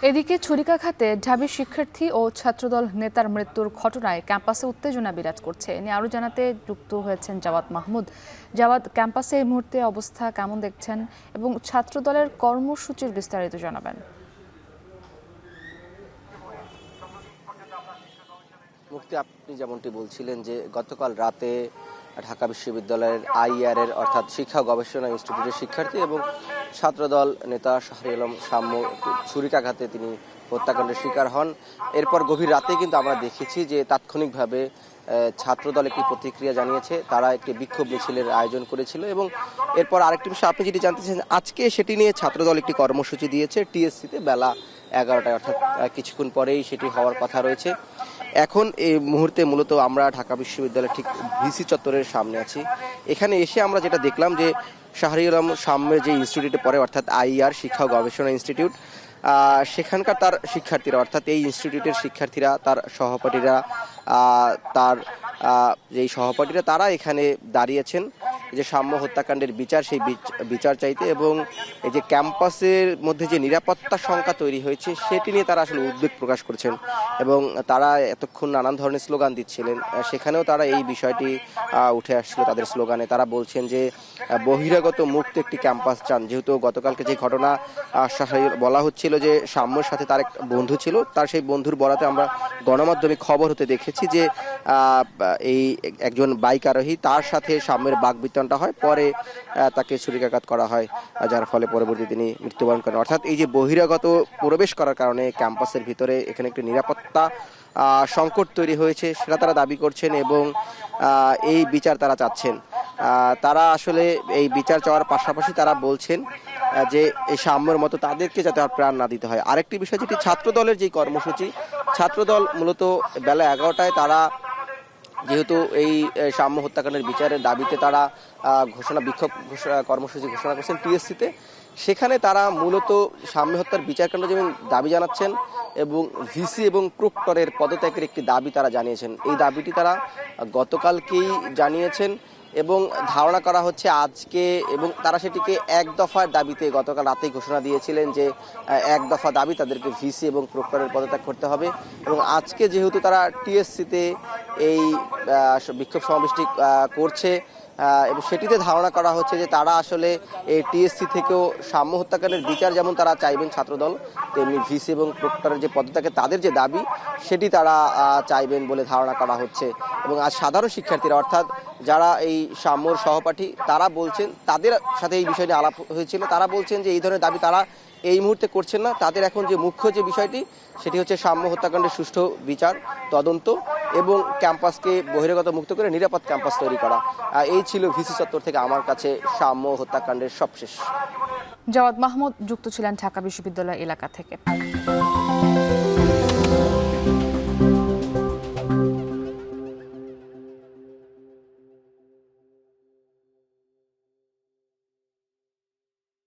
এদিকে ছুরিকাঘাতে ঢাবি শিক্ষার্থী ও ছাত্রদল নেতার মৃত্যুর ঘটনায় ক্যাম্পাসে উত্তেজনা বিরাজ করছে। এ নিয়ে আরও জানাতে যুক্ত হয়েছেন জাওয়াদ মাহমুদ। জাওয়াদ, ক্যাম্পাসে এই মুহূর্তে অবস্থা কেমন দেখছেন এবং ছাত্রদলের কর্মসূচির বিস্তারিত জানাবেন। মুক্তি, আপনি যেমনটি বলছিলেন যে গতকাল রাতে ঢাকা বিশ্ববিদ্যালয়ের আইআর এর অর্থাৎ শিক্ষা গবেষণা ইনস্টিটিউটের শিক্ষার্থী এবং ছাত্রদল নেতা শাহরিয়ার আলম শাম্য ছুরিকাঘাতে তিনি হত্যাকাণ্ডের শিকার হন। এরপর গভীর রাতে কিন্তু আমরা দেখেছি যে তাৎক্ষণিকভাবে ছাত্রদল একটি প্রতিক্রিয়া জানিয়েছে, তারা একটি বিক্ষোভ মিছিলের আয়োজন করেছিল এবং এরপর আরেকটি বিষয় আপনি যেটি জানতে চান, আজকে সেটি নিয়ে ছাত্রদল একটি কর্মসূচি দিয়েছে টিএসসিতে বেলা 11টায়, অর্থাৎ কিছুক্ষণ পরেই সেটি হওয়ার কথা রয়েছে। এখন এই মুহূর্তে মূলত আমরা ঢাকা বিশ্ববিদ্যালয়ের ঠিক ভিসি চত্বরের সামনে আছি। এখানে এসে আমরা যেটা দেখলাম যে শাহরিয়ার আলম শাম্যের যে ইনস্টিটিউটে পড়ে অর্থাৎ আইআর শিক্ষা গবেষণা ইনস্টিটিউট, সেখানকার তার শিক্ষার্থীরা অর্থাৎ এই ইনস্টিটিউটের শিক্ষার্থীরা, তার সহপাঠীরা, তার যেই সহপাঠীরা তারা এখানে দাঁড়িয়েছেন যে শাম্য হত্যাকাণ্ডের বিচার, সেই বিচার চাইতে এবং এই যে ক্যাম্পাসের মধ্যে যে নিরাপত্তা শঙ্কা তৈরি হয়েছে সেটি নিয়ে তারা আসলে উদ্বেগ প্রকাশ করছেন এবং তারা এতক্ষণ নানান ধরনের স্লোগান দিচ্ছিলেন। সেখানেও তারা এই বিষয়টি উঠে আসছিল তাদের স্লোগানে। তারা বলছেন যে বহিরাগত মুক্ত একটি ক্যাম্পাস চান, যেহেতু গতকালকে যে ঘটনা বলা হচ্ছিল যে শাম্যর সাথে তার এক বন্ধু ছিল, তার সেই বন্ধুর বরাতে আমরা গণমাধ্যমে খবর হতে দেখেছি যে এই একজন বাইক আরোহী, তার সাথে শাম্যের বাকবিতণ্ডা হয়, পরে তাকে ছুরিকাঘাত করা হয়, যার ফলে পরবর্তী তিনি মৃত্যুবরণ করেন। অর্থাৎ এই যে বহিরাগত প্রবেশ করার কারণে ক্যাম্পাসের ভিতরে এখানে একটি নিরাপত্তা সংকট তৈরি হয়েছে, সেটা তারা দাবি করছেন এবং এই বিচার তারা চাচ্ছেন। তারা আসলে এই বিচার চাওয়ার পাশাপাশি তারা বলছেন যে এই শাম্যের মতো তাদেরকে যাতে আর প্রাণ না দিতে হয়। আরেকটি বিষয় যেটি ছাত্রদলের যে কর্মসূচি, ছাত্রদল মূলত বেলা 11টায় তারা যেহেতু এই শাম্য হত্যাকাণ্ডের বিচারের দাবিতে তারা বিক্ষোভ কর্মসূচি ঘোষণা করছেন টিএসসিতে, সেখানে তারা মূলত শাম্য হত্যার বিচারকাণ্ড যেমন দাবি জানাচ্ছেন এবং ভিসি এবং প্রক্টরের পদত্যাগের একটি দাবি তারা জানিয়েছেন। এই দাবিটি তারা গতকালকেই জানিয়েছেন এবং ধারণা করা হচ্ছে আজকে, এবং তারা সেটিকে এক দফার দাবিতে গতকাল রাতেই ঘোষণা দিয়েছিলেন যে এক দফা দাবি তাদেরকে ভিসি এবং প্রক্টরের পদত্যাগ করতে হবে। এবং আজকে যেহেতু তারা টিএসসিতে এই বিক্ষোভ সমাবেশটি করছে এবং সেটিতে ধারণা করা হচ্ছে যে তারা আসলে এই টিএসসি থেকেও শাম্য হত্যাকাণ্ডের বিচার যেমন তারা চাইবেন ছাত্রদল, তেমনি ভিসি এবং প্রক্টরের যে পদত্যাগের তাদের যে দাবি সেটি তারা চাইবেন বলে ধারণা করা হচ্ছে। এবং আজ সাধারণ শিক্ষার্থীরা অর্থাৎ যারা এই শাম্যর সহপাঠী তারা বলছেন, তাদের সাথে এই বিষয় নিয়ে আলাপ হয়েছিল, তারা বলছেন যে এই ধরনের দাবি তারা এই মুহূর্তে করছেন না। তাদের এখন যে মুখ্য যে বিষয়টি সেটি হচ্ছে শাম্য হত্যাকাণ্ডের সুষ্ঠু বিচার, তদন্ত এবং ক্যাম্পাসকে বহিরাগত মুক্ত করে নিরাপদ ক্যাম্পাস তৈরি করা। এই ছিল ভিসি চত্বর থেকে আমার কাছে শাম্য হত্যাকাণ্ডের সবশেষ। জাওয়াদ মাহমুদ যুক্ত ছিলেন ঢাকা বিশ্ববিদ্যালয় এলাকা থেকে।